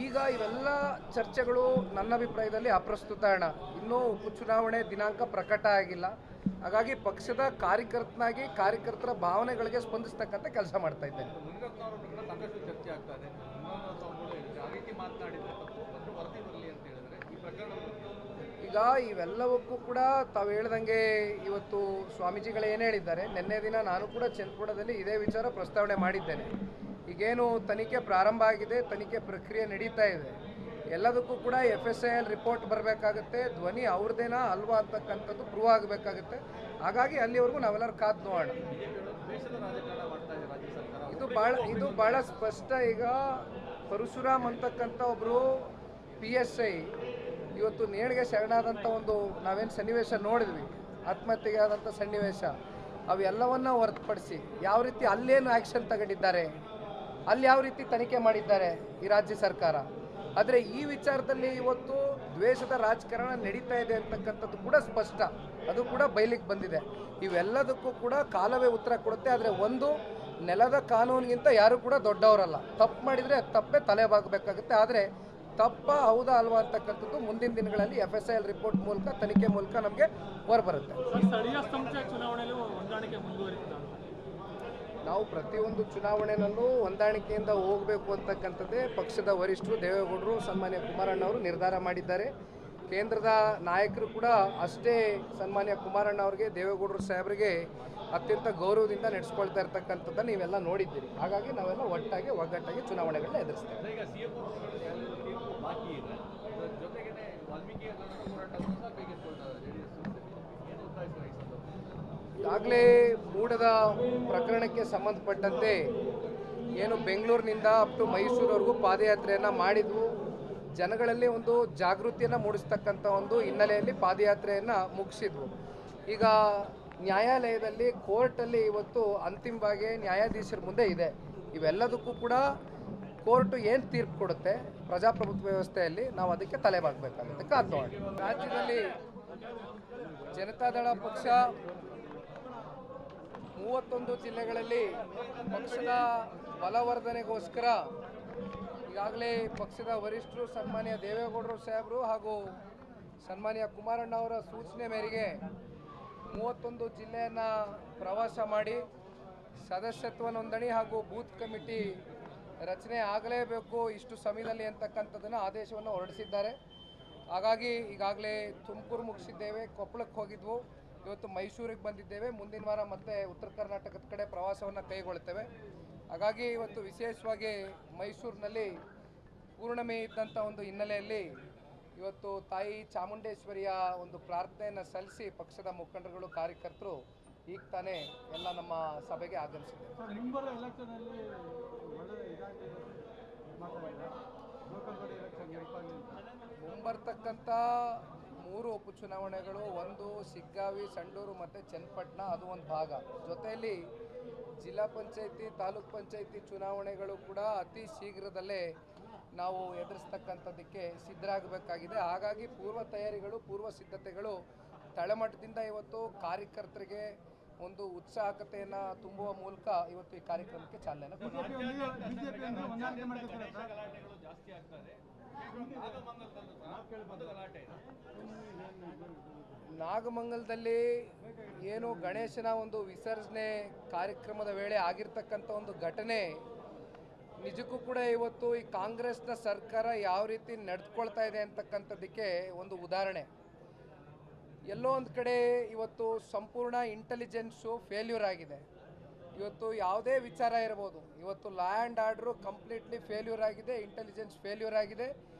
ಈಗ ಇವೆಲ್ಲ ಚರ್ಚೆಗಳು ನನ್ನ ಅಭಿಪ್ರಾಯದಲ್ಲಿ ಅಪ್ರಸ್ತುತ ಅಣ್ಣ. ಇನ್ನೂ ಉಪಚುನಾವಣೆ ದಿನಾಂಕ ಪ್ರಕಟ ಆಗಿಲ್ಲ. ಹಾಗಾಗಿ ಪಕ್ಷದ ಕಾರ್ಯಕರ್ತನಾಗಿ ಕಾರ್ಯಕರ್ತರ ಭಾವನೆಗಳಿಗೆ ಸ್ಪಂದಿಸ್ತಕ್ಕಂಥ ಕೆಲಸ ಮಾಡ್ತಾ ಇದ್ದೇನೆ. ಮುನಿರತ್ನವರ ಪ್ರಕರಣ ಸಾಕಷ್ಟು ಚರ್ಚೆ ಆಗ್ತಾ ಇದೆ. ಇನ್ನೊಂದು ಸ್ವಾಮಿಗಳು ಹೇಳಿದ್ರೆ ಆ ರೀತಿ ಮಾತನಾಡಿದ್ರೆ ತಪ್ಪು ಮತ್ತು ವರದಿ ಬರಲಿ ಅಂತ ಹೇಳಿದ್ರೆ ಈ ಪ್ರಕರಣ ಈಗ ಇವೆಲ್ಲವಕ್ಕೂ ಕೂಡ ತಾವು ಹೇಳ್ದಂಗೆ ಇವತ್ತು ಸ್ವಾಮೀಜಿಗಳು ಏನು ಹೇಳಿದ್ದಾರೆ, ನಿನ್ನೆ ದಿನ ನಾನು ಕೂಡ ಚಂದ್ರಪುರದಲ್ಲಿ ಇದೇ ವಿಚಾರ ಪ್ರಸ್ತಾವನೆ ಮಾಡಿದ್ದೇನೆ. ಈಗೇನು ತನಿಖೆ ಪ್ರಾರಂಭ ಆಗಿದೆ, ತನಿಖೆ ಪ್ರಕ್ರಿಯೆ ನಡೀತಾ ಇದೆ. ಎಲ್ಲದಕ್ಕೂ ಕೂಡ FSIL ರಿಪೋರ್ಟ್ ಬರಬೇಕಾಗುತ್ತೆ, ಧ್ವನಿ ಅವ್ರದ್ದೇನಾ ಅಲ್ವಾ ಅಂತಕ್ಕಂಥದ್ದು ಪ್ರೂವ್ ಆಗಬೇಕಾಗುತ್ತೆ. ಹಾಗಾಗಿ ಅಲ್ಲಿವರೆಗೂ ನಾವೆಲ್ಲರೂ ಕಾದು ನೋಡೋಣ. ಇದು ಭಾಳ ಸ್ಪಷ್ಟ. ಈಗ ಪರಶುರಾಮ್ ಅಂತಕ್ಕಂಥ ಒಬ್ಬರು PSI ಇವತ್ತು ನೇಣಿಗೆ ಶರಣಾದಂಥ ಒಂದು ನಾವೇನು ಸನ್ನಿವೇಶ ನೋಡಿದ್ವಿ, ಆತ್ಮಹತ್ಯೆಗೆ ಆದಂಥ ಸನ್ನಿವೇಶ, ಅವೆಲ್ಲವನ್ನ ಹೊರತುಪಡಿಸಿ ಯಾವ ರೀತಿ ಅಲ್ಲೇನು ಆ್ಯಕ್ಷನ್ ತಗೊಂಡಿದ್ದಾರೆ, ಅಲ್ಲಿ ಯಾವ ರೀತಿ ತನಿಖೆ ಮಾಡಿದ್ದಾರೆ ಈ ರಾಜ್ಯ ಸರ್ಕಾರ. ಆದರೆ ಈ ವಿಚಾರದಲ್ಲಿ ಇವತ್ತು ದ್ವೇಷದ ರಾಜಕಾರಣ ನಡೀತಾ ಇದೆ ಅಂತಕ್ಕಂಥದ್ದು ಕೂಡ ಸ್ಪಷ್ಟ, ಅದು ಕೂಡ ಬಯಲಿಗೆ ಬಂದಿದೆ. ಇವೆಲ್ಲದಕ್ಕೂ ಕೂಡ ಕಾಲವೇ ಉತ್ತರ ಕೊಡುತ್ತೆ. ಆದರೆ ಒಂದು, ನೆಲದ ಕಾನೂನಿಗಿಂತ ಯಾರು ಕೂಡ ದೊಡ್ಡವರಲ್ಲ. ತಪ್ಪು ಮಾಡಿದರೆ ತಪ್ಪೇ ತಲೆಬಾಗಬೇಕಾಗುತ್ತೆ. ಆದರೆ ತಪ್ಪ ಹೌದಾ ಅಲ್ವಾ ಅಂತಕ್ಕಂಥದ್ದು ಮುಂದಿನ ದಿನಗಳಲ್ಲಿ FSIL ರಿಪೋರ್ಟ್ ಮೂಲಕ, ತನಿಖೆ ಮೂಲಕ ನಮಗೆ ಹೊರಬರುತ್ತೆ. ಸ್ಥಳೀಯ ಸಂಸ್ಥೆ ಚುನಾವಣೆಯಲ್ಲೂ ಹೊಂದಾಣಿಕೆ ಮುಂದುವರಿಯುತ್ತದೆ. ನಾವು ಪ್ರತಿಯೊಂದು ಚುನಾವಣೆಯಲ್ಲೂ ಹೊಂದಾಣಿಕೆಯಿಂದ ಹೋಗಬೇಕು ಅಂತಕ್ಕಂಥದ್ದೇ ಪಕ್ಷದ ವರಿಷ್ಠರು ದೇವೇಗೌಡರು, ಸನ್ಮಾನ್ಯ ಕುಮಾರಣ್ಣ ಅವರು ನಿರ್ಧಾರ ಮಾಡಿದ್ದಾರೆ. ಕೇಂದ್ರದ ನಾಯಕರು ಕೂಡ ಅಷ್ಟೇ ಸನ್ಮಾನ್ಯ ಕುಮಾರಣ್ಣ ಅವರಿಗೆ, ದೇವೇಗೌಡರು ಸಾಹೇಬರಿಗೆ ಅತ್ಯಂತ ಗೌರವದಿಂದ ನಡೆಸ್ಕೊಳ್ತಾ ಇರ್ತಕ್ಕಂಥದ್ದನ್ನು ನೀವೆಲ್ಲ ನೋಡಿದ್ದೀರಿ. ಹಾಗಾಗಿ ನಾವೆಲ್ಲ ಒಗ್ಗಟ್ಟಾಗಿ ಚುನಾವಣೆಗಳನ್ನ ಎದುರಿಸ್ತೇವೆ. ಈಗಾಗಲೇ ಮೂಡದ ಪ್ರಕರಣಕ್ಕೆ ಸಂಬಂಧಪಟ್ಟಂತೆ ಏನು ಬೆಂಗಳೂರಿನಿಂದ ಅಪ್ ಟು ಮೈಸೂರವರೆಗೂ ಪಾದಯಾತ್ರೆಯನ್ನು ಮಾಡಿದ್ವು. ಜನಗಳಲ್ಲಿ ಒಂದು ಜಾಗೃತಿಯನ್ನು ಮೂಡಿಸ್ತಕ್ಕಂಥ ಒಂದು ಹಿನ್ನೆಲೆಯಲ್ಲಿ ಪಾದಯಾತ್ರೆಯನ್ನು ಮುಗಿಸಿದ್ವು. ಈಗ ನ್ಯಾಯಾಲಯದಲ್ಲಿ, ಕೋರ್ಟಲ್ಲಿ ಇವತ್ತು ಅಂತಿಮವಾಗಿ ನ್ಯಾಯಾಧೀಶರ ಮುಂದೆ ಇದೆ. ಇವೆಲ್ಲದಕ್ಕೂ ಕೂಡ ಕೋರ್ಟು ಏನು ತೀರ್ಪು ಕೊಡುತ್ತೆ ಪ್ರಜಾಪ್ರಭುತ್ವ ವ್ಯವಸ್ಥೆಯಲ್ಲಿ, ನಾವು ಅದಕ್ಕೆ ತಲೆಬಾಗಬೇಕಾಗುತ್ತೆ. ಕಾದು ನೋಡಿ. ರಾಜ್ಯದಲ್ಲಿ ಜನತಾದಳ ಪಕ್ಷ 31 ಜಿಲ್ಲೆಗಳಲ್ಲಿ ಪಕ್ಷದ ಬಲವರ್ಧನೆಗೋಸ್ಕರ ಈಗಾಗಲೇ ಪಕ್ಷದ ವರಿಷ್ಠರು ಸನ್ಮಾನ್ಯ ದೇವೇಗೌಡರು ಸಾಹೇಬರು ಹಾಗೂ ಸನ್ಮಾನ್ಯ ಕುಮಾರಣ್ಣ ಅವರ ಸೂಚನೆ ಮೇರೆಗೆ 31 ಜಿಲ್ಲೆಯನ್ನು ಪ್ರವಾಸ ಮಾಡಿ ಸದಸ್ಯತ್ವ ನೋಂದಣಿ ಹಾಗೂ ಬೂತ್ ಕಮಿಟಿ ರಚನೆ ಆಗಲೇಬೇಕು ಇಷ್ಟು ಸಮಯದಲ್ಲಿ ಅಂತಕ್ಕಂಥದ್ದನ್ನು ಆದೇಶವನ್ನು ಹೊರಡಿಸಿದ್ದಾರೆ. ಹಾಗಾಗಿ ಈಗಾಗಲೇ ತುಮಕೂರು ಮುಗಿಸಿದ್ದೇವೆ, ಕೊಪ್ಪಳಕ್ಕೆ ಹೋಗಿದ್ವು, ಇವತ್ತು ಮೈಸೂರಿಗೆ ಬಂದಿದ್ದೇವೆ. ಮುಂದಿನ ವಾರ ಮತ್ತೆ ಉತ್ತರ ಕರ್ನಾಟಕದ ಕಡೆ ಪ್ರವಾಸವನ್ನು ಕೈಗೊಳ್ತೇವೆ. ಹಾಗಾಗಿ ಇವತ್ತು ವಿಶೇಷವಾಗಿ ಮೈಸೂರಿನಲ್ಲಿ ಪೂರ್ಣಿಮೆ ಇದ್ದಂಥ ಒಂದು ಹಿನ್ನೆಲೆಯಲ್ಲಿ ಇವತ್ತು ತಾಯಿ ಚಾಮುಂಡೇಶ್ವರಿಯ ಒಂದು ಪ್ರಾರ್ಥನೆಯನ್ನು ಸಲ್ಲಿಸಿ ಪಕ್ಷದ ಮುಖಂಡರುಗಳು, ಕಾರ್ಯಕರ್ತರು ಈಗ ತಾನೇ ಎಲ್ಲ ನಮ್ಮ ಸಭೆಗೆ ಆಗಮಿಸಿದ್ದಾರೆ. ಮುಂಬರ್ತಕ್ಕಂಥ 3 ಉಪಚುನಾವಣೆಗಳು, ಒಂದು ಶಿಗ್ಗಾವಿ, ಸಂಡೂರು ಮತ್ತು ಚನ್ನಪಟ್ಟಣ, ಅದು ಒಂದು ಭಾಗ. ಜೊತೆಯಲ್ಲಿ ಜಿಲ್ಲಾ ಪಂಚಾಯಿತಿ, ತಾಲೂಕ್ ಪಂಚಾಯಿತಿ ಚುನಾವಣೆಗಳು ಕೂಡ ಅತಿ ಶೀಘ್ರದಲ್ಲೇ ನಾವು ಎದುರಿಸ್ತಕ್ಕಂಥದ್ದಕ್ಕೆ ಸಿದ್ಧರಾಗಬೇಕಾಗಿದೆ. ಹಾಗಾಗಿ ಪೂರ್ವ ತಯಾರಿಗಳು, ಪೂರ್ವ ಸಿದ್ಧತೆಗಳು ತಳಮಟ್ಟದಿಂದ ಇವತ್ತು ಕಾರ್ಯಕರ್ತರಿಗೆ ಒಂದು ಉತ್ಸಾಹಕತೆಯನ್ನು ತುಂಬುವ ಮೂಲಕ ಇವತ್ತು ಈ ಕಾರ್ಯಕ್ರಮಕ್ಕೆ ಚಾಲನೆ ನಾಗಮಂಗಲದಲ್ಲಿ ಏನು ಗಣೇಶನ ಒಂದು ವಿಸರ್ಜನೆ ಕಾರ್ಯಕ್ರಮದ ವೇಳೆ ಆಗಿರ್ತಕ್ಕಂಥ ಒಂದು ಘಟನೆ ನಿಜಕ್ಕೂ ಕೂಡ ಇವತ್ತು ಈ ಕಾಂಗ್ರೆಸ್ನ ಸರ್ಕಾರ ಯಾವ ರೀತಿ ನಡೆದುಕೊಳ್ತಾ ಇದೆ ಅಂತಕ್ಕಂಥದ್ದಕ್ಕೆ ಒಂದು ಉದಾಹರಣೆ. ಎಲ್ಲೋ ಒಂದು ಕಡೆ ಇವತ್ತು ಸಂಪೂರ್ಣ ಇಂಟೆಲಿಜೆನ್ಸು ಫೇಲ್ಯೂರ್ ಆಗಿದೆ. ಇವತ್ತು ಯಾವುದೇ ವಿಚಾರ ಇರ್ಬೋದು, ಇವತ್ತು law and order completely failure ಆಗಿದೆ, ಇಂಟೆಲಿಜೆನ್ಸ್ ಫೇಲ್ಯೂರ್ ಆಗಿದೆ.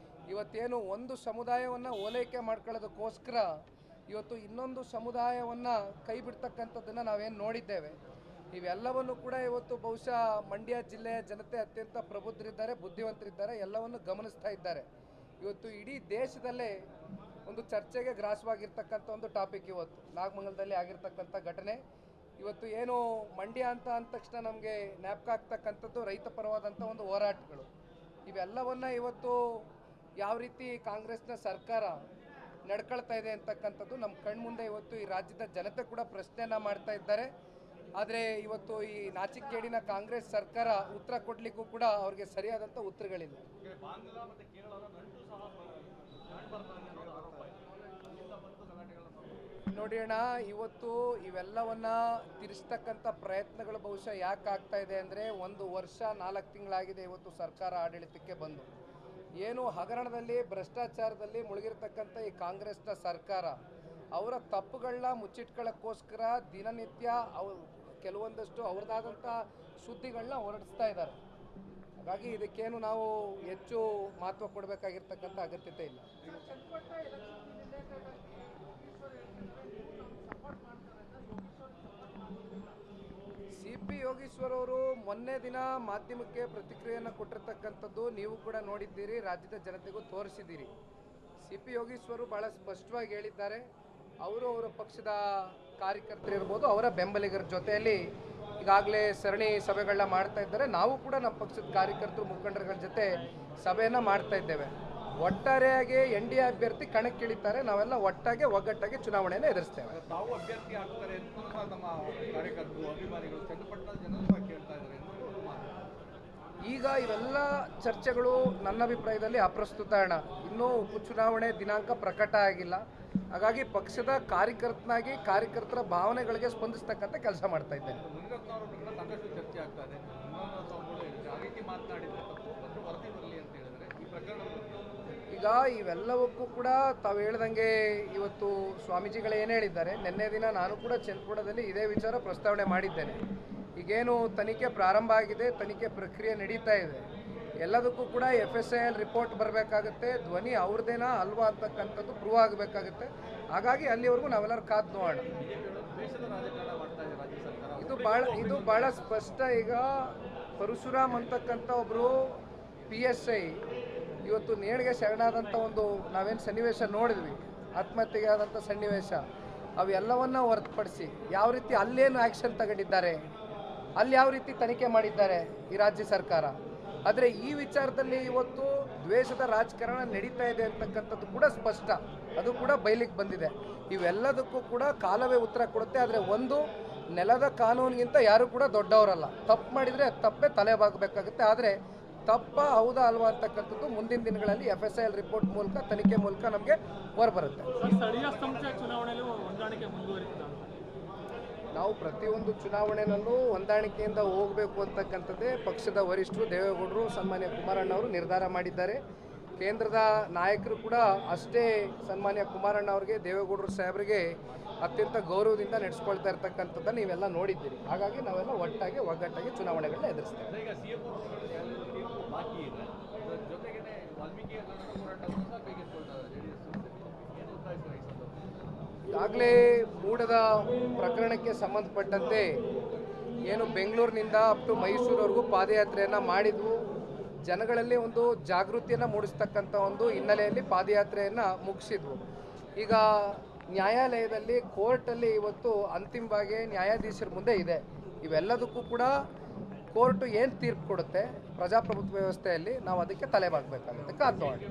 ಇವತ್ತೇನು ಒಂದು ಸಮುದಾಯವನ್ನು ಓಲೈಕೆ ಮಾಡ್ಕೊಳ್ಳೋದಕ್ಕೋಸ್ಕರ ಇವತ್ತು ಇನ್ನೊಂದು ಸಮುದಾಯವನ್ನು ಕೈ ಬಿಡ್ತಕ್ಕಂಥದ್ದನ್ನು ನಾವೇನು ನೋಡಿದ್ದೇವೆ. ಇವೆಲ್ಲವನ್ನು ಕೂಡ ಇವತ್ತು ಬಹುಶಃ ಮಂಡ್ಯ ಜಿಲ್ಲೆಯ ಜನತೆ ಅತ್ಯಂತ ಪ್ರಬುದ್ಧರಿದ್ದಾರೆ, ಬುದ್ಧಿವಂತರಿದ್ದಾರೆ, ಎಲ್ಲವನ್ನು ಗಮನಿಸ್ತಾ ಇದ್ದಾರೆ. ಇವತ್ತು ಇಡೀ ದೇಶದಲ್ಲೇ ಒಂದು ಚರ್ಚೆಗೆ ಗ್ರಾಸವಾಗಿರ್ತಕ್ಕಂಥ ಒಂದು ಟಾಪಿಕ್ ಇವತ್ತು ನಾಗಮಂಗಲದಲ್ಲಿ ಆಗಿರ್ತಕ್ಕಂಥ ಘಟನೆ. ಇವತ್ತು ಏನು ಮಂಡ್ಯ ಅಂತ ಅಂದ ತಕ್ಷಣ ನಮಗೆ ಜ್ಞಾಪಕ ಆಗ್ತಕ್ಕಂಥದ್ದು ರೈತ ಪರವಾದಂಥ ಒಂದು ಹೋರಾಟಗಳು. ಇವೆಲ್ಲವನ್ನು ಇವತ್ತು ಯಾವ ರೀತಿ ಕಾಂಗ್ರೆಸ್ನ ಸರ್ಕಾರ ನಡ್ಕೊಳ್ತಾ ಇದೆ ಅಂತಕ್ಕಂಥದ್ದು ನಮ್ಮ ಕಣ್ಮುಂದೆ ಇವತ್ತು ಈ ರಾಜ್ಯದ ಜನತೆ ಕೂಡ ಪ್ರಶ್ನೆಯನ್ನು ಮಾಡ್ತಾ ಇದ್ದಾರೆ. ಆದರೆ ಇವತ್ತು ಈ ನಾಚಿಕೇಡಿನ ಕಾಂಗ್ರೆಸ್ ಸರ್ಕಾರ ಉತ್ತರ ಕೊಡಲಿಕ್ಕೂ ಕೂಡ ಅವ್ರಿಗೆ ಸರಿಯಾದಂಥ ಉತ್ತರಗಳಿಲ್ಲ. ಬಾಂಗ್ಲಾ ಮತ್ತು ಕೇರಳದ ನಂಟು ಸಹ ಬರ್ತಾ ಇದೆ ಅನ್ನೋ ಆರೋಪ ಇದೆ. ಇಲ್ಲಿಂದ ಬಂದು ಗಲಾಟೆಗಳನ್ನ ನೋಡಿ ಅಣ್ಣ, ಇವತ್ತು ಇವೆಲ್ಲವನ್ನ ತಿರ್ಸ್ತಕ್ಕಂಥ ಪ್ರಯತ್ನಗಳು ಬಹುಶಃ ಯಾಕೆ ಆಗ್ತಾ ಇದೆ ಅಂದರೆ, 1 ವರ್ಷ 4 ತಿಂಗಳಾಗಿದೆ ಇವತ್ತು ಸರ್ಕಾರ ಆಡಳಿತಕ್ಕೆ ಬಂದು. ಏನು ಹಗರಣದಲ್ಲಿ ಭ್ರಷ್ಟಾಚಾರದಲ್ಲಿ ಮುಳುಗಿರ್ತಕ್ಕಂಥ ಈ ಕಾಂಗ್ರೆಸ್ನ ಸರ್ಕಾರ ಅವರ ತಪ್ಪುಗಳನ್ನ ಮುಚ್ಚಿಟ್ಕೊಳ್ಳೋಕ್ಕೋಸ್ಕರ ದಿನನಿತ್ಯ ಕೆಲವೊಂದಷ್ಟು ಅವ್ರದ್ದಾದಂಥ ಸುದ್ದಿಗಳನ್ನ ಹೊರಡಿಸ್ತಾ ಇದ್ದಾರೆ. ಹಾಗಾಗಿ ಇದಕ್ಕೇನು ನಾವು ಹೆಚ್ಚು ಮಹತ್ವ ಕೊಡಬೇಕಾಗಿರ್ತಕ್ಕಂಥ ಅಗತ್ಯತೆ ಇಲ್ಲ. CP ಯೋಗೀಶ್ವರ್ ಅವರು ಮೊನ್ನೆ ದಿನ ಮಾಧ್ಯಮಕ್ಕೆ ಪ್ರತಿಕ್ರಿಯೆಯನ್ನು ಕೊಟ್ಟಿರ್ತಕ್ಕಂಥದ್ದು ನೀವು ಕೂಡ ನೋಡಿದ್ದೀರಿ, ರಾಜ್ಯದ ಜನತೆಗೂ ತೋರಿಸಿದ್ದೀರಿ. CP ಯೋಗೀಶ್ವರು ಭಾಳ ಸ್ಪಷ್ಟವಾಗಿ ಹೇಳಿದ್ದಾರೆ, ಅವರು ಅವರ ಪಕ್ಷದ ಕಾರ್ಯಕರ್ತರಿರ್ಬೋದು, ಅವರ ಬೆಂಬಲಿಗರ ಜೊತೆಯಲ್ಲಿ ಈಗಾಗಲೇ ಸರಣಿ ಸಭೆಗಳನ್ನ ಮಾಡ್ತಾ ಇದ್ದಾರೆ. ನಾವು ಕೂಡ ನಮ್ಮ ಪಕ್ಷದ ಕಾರ್ಯಕರ್ತರು ಮುಖಂಡರುಗಳ ಜೊತೆ ಸಭೆಯನ್ನು ಮಾಡ್ತಾ ಇದ್ದೇವೆ. ಒಟ್ಟಾರೆಯಾಗಿ NDA ಅಭ್ಯರ್ಥಿ ಕಣಕ್ಕಿಳಿತಾರೆ, ನಾವೆಲ್ಲ ಒಗ್ಗಟ್ಟಾಗಿ ಚುನಾವಣೆಯನ್ನು ಎದುರಿಸ್ತೇವೆ. ತಾವು ಅಭ್ಯರ್ಥಿ ಆಗ್ತಾರೆ ಅಂತ ನಮ್ಮ ಕಾರ್ಯಕರ್ತರು ಅಭಿಮಾನಿಗಳು ಚನ್ನಪಟ್ಟಣ ಜನರು ಸಹ ಕೇಳ್ತಾ ಇದ್ದಾರೆ. ಈಗ ಇವೆಲ್ಲ ಚರ್ಚೆಗಳು ನನ್ನ ಅಭಿಪ್ರಾಯದಲ್ಲಿ ಅಪ್ರಸ್ತುತ ಅಣ್ಣ. ಇನ್ನೂ ಉಪಚುನಾವಣೆ ದಿನಾಂಕ ಪ್ರಕಟ ಆಗಿಲ್ಲ. ಹಾಗಾಗಿ ಪಕ್ಷದ ಕಾರ್ಯಕರ್ತನಾಗಿ ಕಾರ್ಯಕರ್ತರ ಭಾವನೆಗಳಿಗೆ ಸ್ಪಂದಿಸ್ತಕ್ಕಂಥ ಕೆಲಸ ಮಾಡ್ತಾ ಇದ್ದೇನೆ. ಮುನಿರತ್ನ ಅವರ ಪ್ರಕರಣ ಸಾಕಷ್ಟು ಚರ್ಚೆ ಆಗ್ತಾ ಇದೆ. ಸ್ವಾಮಿಗಳು ಹೇಳಿದ್ರೆ ಆ ರೀತಿ ಮಾತನಾಡಿದ್ರೆ ತಪ್ಪು ಮತ್ತು ವರದಿ ಬರಲಿ ಅಂತ ಹೇಳಿದ್ರೆ ಈ ಪ್ರಕರಣ ಈಗ ಇವೆಲ್ಲವಕ್ಕೂ ಕೂಡ ತಾವು ಹೇಳ್ದಂಗೆ ಇವತ್ತು ಸ್ವಾಮೀಜಿಗಳು ಏನು ಹೇಳಿದ್ದಾರೆ, ನಿನ್ನೆ ದಿನ ನಾನು ಕೂಡ ಚನ್ನಪಟ್ಟಣದಲ್ಲಿ ಇದೇ ವಿಚಾರ ಪ್ರಸ್ತಾವನೆ ಮಾಡಿದ್ದೇನೆ. ಈಗೇನು ತನಿಖೆ ಪ್ರಾರಂಭ ಆಗಿದೆ, ತನಿಖೆ ಪ್ರಕ್ರಿಯೆ ನಡೀತಾ ಇದೆ. ಎಲ್ಲದಕ್ಕೂ ಕೂಡ FSIL ರಿಪೋರ್ಟ್ ಬರಬೇಕಾಗುತ್ತೆ, ಧ್ವನಿ ಅವ್ರದ್ದೇನಾ ಅಲ್ವಾ ಅಂತಕ್ಕಂಥದ್ದು ಪ್ರೂವ್ ಆಗಬೇಕಾಗುತ್ತೆ. ಹಾಗಾಗಿ ಅಲ್ಲಿವರೆಗೂ ನಾವೆಲ್ಲರೂ ಕಾದು ನೋಡೋಣ. ಇದು ಭಾಳ ಸ್ಪಷ್ಟ. ಈಗ ಪರಶುರಾಮ್ ಅಂತಕ್ಕಂಥ ಒಬ್ಬರು PSI ಇವತ್ತು ನೇಣಿಗೆ ಶರಣಾದಂಥ ಒಂದು ನಾವೇನು ಸನ್ನಿವೇಶ ನೋಡಿದ್ವಿ, ಆತ್ಮಹತ್ಯೆಗೆ ಆದಂಥ ಸನ್ನಿವೇಶ, ಅವೆಲ್ಲವನ್ನ ಹೊರತುಪಡಿಸಿ ಯಾವ ರೀತಿ ಅಲ್ಲೇನು ಆ್ಯಕ್ಷನ್ ತಗೊಂಡಿದ್ದಾರೆ, ಅಲ್ಲಿ ಯಾವ ರೀತಿ ತನಿಖೆ ಮಾಡಿದ್ದಾರೆ ಈ ರಾಜ್ಯ ಸರ್ಕಾರ. ಆದರೆ ಈ ವಿಚಾರದಲ್ಲಿ ಇವತ್ತು ದ್ವೇಷದ ರಾಜಕಾರಣ ನಡೀತಾ ಇದೆ ಅಂತಕ್ಕಂಥದ್ದು ಕೂಡ ಸ್ಪಷ್ಟ, ಅದು ಕೂಡ ಬಯಲಿಗೆ ಬಂದಿದೆ. ಇವೆಲ್ಲದಕ್ಕೂ ಕೂಡ ಕಾಲವೇ ಉತ್ತರ ಕೊಡುತ್ತೆ. ಆದರೆ ಒಂದು, ನೆಲದ ಕಾನೂನಿಗಿಂತ ಯಾರು ಕೂಡ ದೊಡ್ಡವರಲ್ಲ. ತಪ್ಪು ಮಾಡಿದರೆ ತಪ್ಪೇ ತಲೆಬಾಗಬೇಕಾಗುತ್ತೆ. ಆದರೆ ತಪ್ಪ ಹೌದಾ ಅಲ್ವಾ ಅಂತಕ್ಕಂಥದ್ದು ಮುಂದಿನ ದಿನಗಳಲ್ಲಿ FSIL ರಿಪೋರ್ಟ್ ಮೂಲಕ, ತನಿಖೆ ಮೂಲಕ ನಮಗೆ ಹೊರಬರುತ್ತೆ. ಸ್ಥಳೀಯ ಸಂಸ್ಥೆ ಚುನಾವಣೆಯಲ್ಲಿ ಹೊಂದಾಣಿಕೆ ಮುಂದುವರಿಯುತ್ತದೆ. ನಾವು ಪ್ರತಿಯೊಂದು ಚುನಾವಣೆಯಲ್ಲೂ ಹೊಂದಾಣಿಕೆಯಿಂದ ಹೋಗಬೇಕು ಅಂತಕ್ಕಂಥದ್ದೇ ಪಕ್ಷದ ವರಿಷ್ಠರು ದೇವೇಗೌಡರು, ಸನ್ಮಾನ್ಯ ಕುಮಾರಣ್ಣ ಅವರು ನಿರ್ಧಾರ ಮಾಡಿದ್ದಾರೆ. ಕೇಂದ್ರದ ನಾಯಕರು ಕೂಡ ಅಷ್ಟೇ ಸನ್ಮಾನ್ಯ ಕುಮಾರಣ್ಣ ಅವರಿಗೆ, ದೇವೇಗೌಡರು ಸಾಹೇಬರಿಗೆ ಅತ್ಯಂತ ಗೌರವದಿಂದ ನಡೆಸ್ಕೊಳ್ತಾ ಇರ್ತಕ್ಕಂಥದ್ದನ್ನು ನೀವೆಲ್ಲ ನೋಡಿದ್ದೀರಿ. ಹಾಗಾಗಿ ನಾವೆಲ್ಲ ಒಗ್ಗಟ್ಟಾಗಿ ಚುನಾವಣೆಗಳನ್ನ ಎದುರಿಸ್ತೇವೆ. ಈಗ CM ತೀರ್ಪು ಬಾಕಿ ಇದೆ, ಜೊತೆಗೆ ವಾಲ್ಮೀಕಿ ಹೋರಾಟವನ್ನು ಸಹ ಕೈಗೆತ್ತಿಕೊಳ್ತಾರೆ JDS. ಏನು ಉತ್ತಾಯಿಸ್ತಾರೆ ಈ ಸಂದರ್ಭದಲ್ಲಿ? ಈಗಾಗಲೇ ಮೂಡದ ಪ್ರಕರಣಕ್ಕೆ ಸಂಬಂಧಪಟ್ಟಂತೆ ಏನು ಬೆಂಗಳೂರಿನಿಂದ ಅಪ್ ಟು ಮೈಸೂರವರೆಗೂ ಪಾದಯಾತ್ರೆಯನ್ನು ಮಾಡಿದ್ವು. ಜನಗಳಲ್ಲಿ ಒಂದು ಜಾಗೃತಿಯನ್ನು ಮೂಡಿಸ್ತಕ್ಕಂಥ ಒಂದು ಹಿನ್ನೆಲೆಯಲ್ಲಿ ಪಾದಯಾತ್ರೆಯನ್ನು ಮುಗಿಸಿದ್ವು. ಈಗ ನ್ಯಾಯಾಲಯದಲ್ಲಿ, ಕೋರ್ಟಲ್ಲಿ ಇವತ್ತು ಅಂತಿಮವಾಗಿ ನ್ಯಾಯಾಧೀಶರ ಮುಂದೆ ಇದೆ. ಇವೆಲ್ಲದಕ್ಕೂ ಕೂಡ ಕೋರ್ಟು ಏನು ತೀರ್ಪು ಕೊಡುತ್ತೆ ಪ್ರಜಾಪ್ರಭುತ್ವ ವ್ಯವಸ್ಥೆಯಲ್ಲಿ, ನಾವು ಅದಕ್ಕೆ ತಲೆಬಾಗಬೇಕಾಗುತ್ತೆ. ಕಾದು ನೋಡಿ.